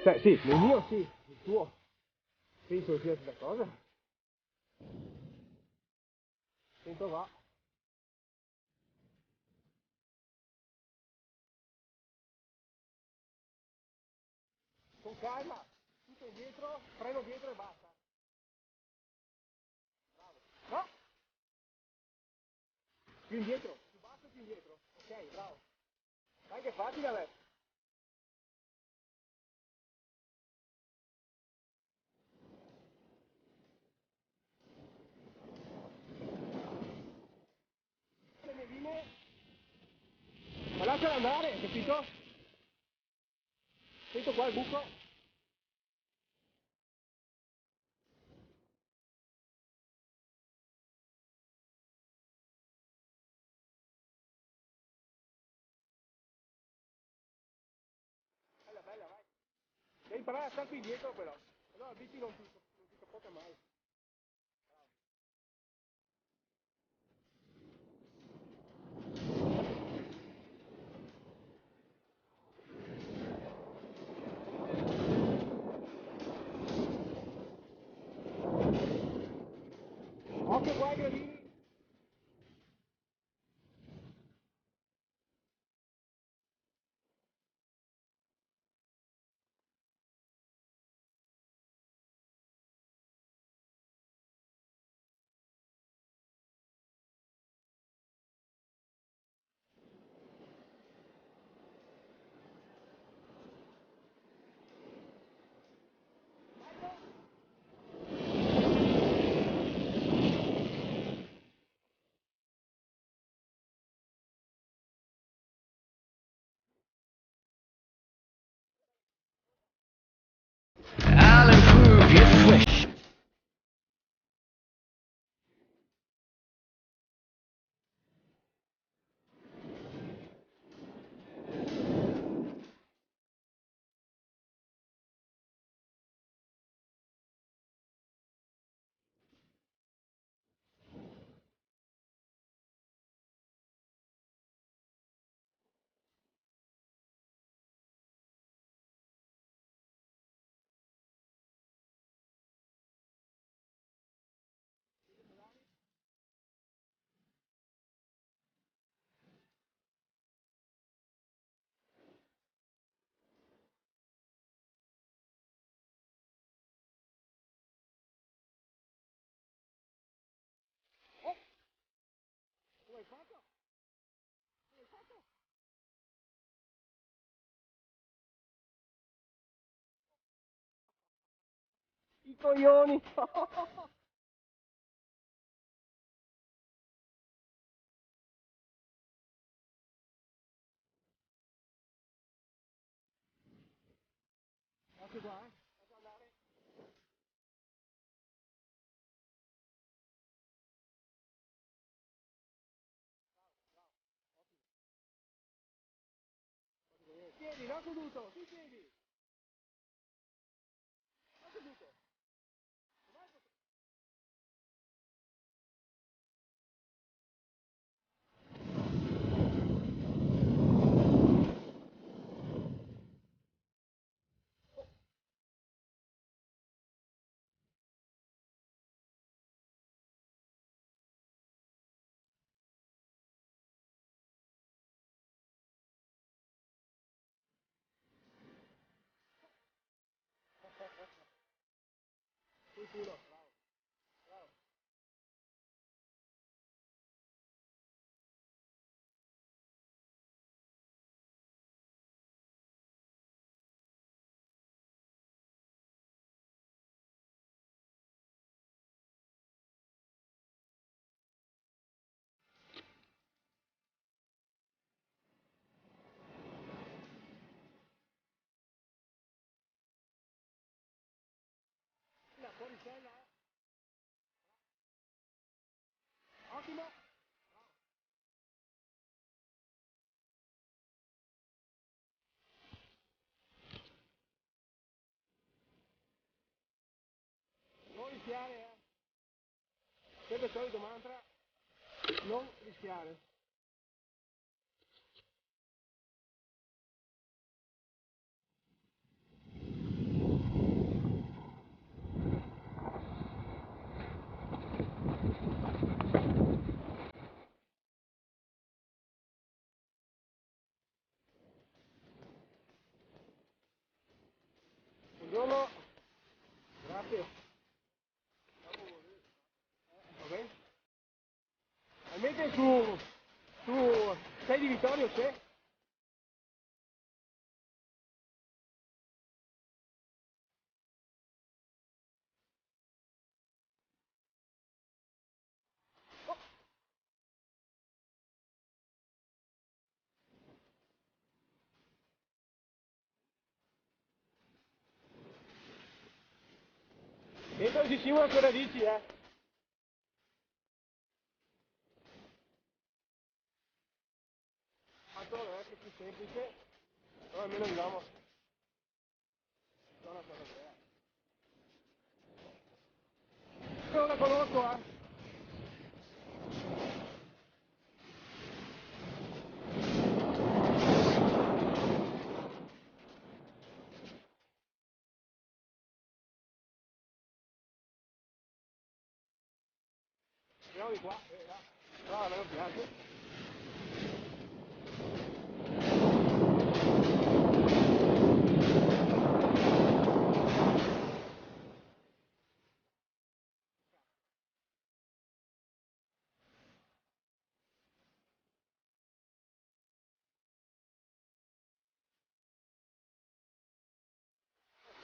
Cioè, sì, nel mio sì, il tuo. Penso sia questa cosa. Sento va. Con calma, tutto indietro, freno dietro e basta. No, più indietro, più basso e più indietro. Ok, bravo. Dai che è facile adesso. Le mie linee, ma lasciala andare, capito? Sento qua il buco. Bella, bella, vai. Devi imparare a stare più indietro però. Allora il bici non ti capotta mai. Occhio qua ai gradini. I'll improve your flesh. Come hai fatto? I coglioni. Occhio qua, eh. Lascia andare. Piedi, non seduto, sui piedi. Non seduto. Sul culo. La fuoricella, eh. Ottimo. Non rischiare, eh. Sempre il solito mantra. Non rischiare. 6 di Vittorio c'è? Dentro ci scivola ancora dici, Tanto non è che è più semplice, però almeno andiamo. Non la cosa vera. Non la conosco, Andiamo di qua, là. No, a me non piace.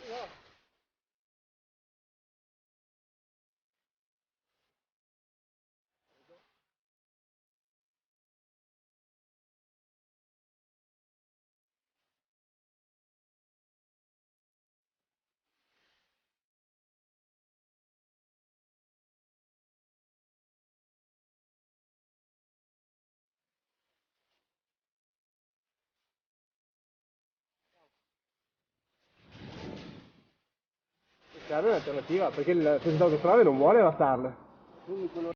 No. Serve un'alternativa, perché il presidente autostrade non vuole lasciarle. Quindi quello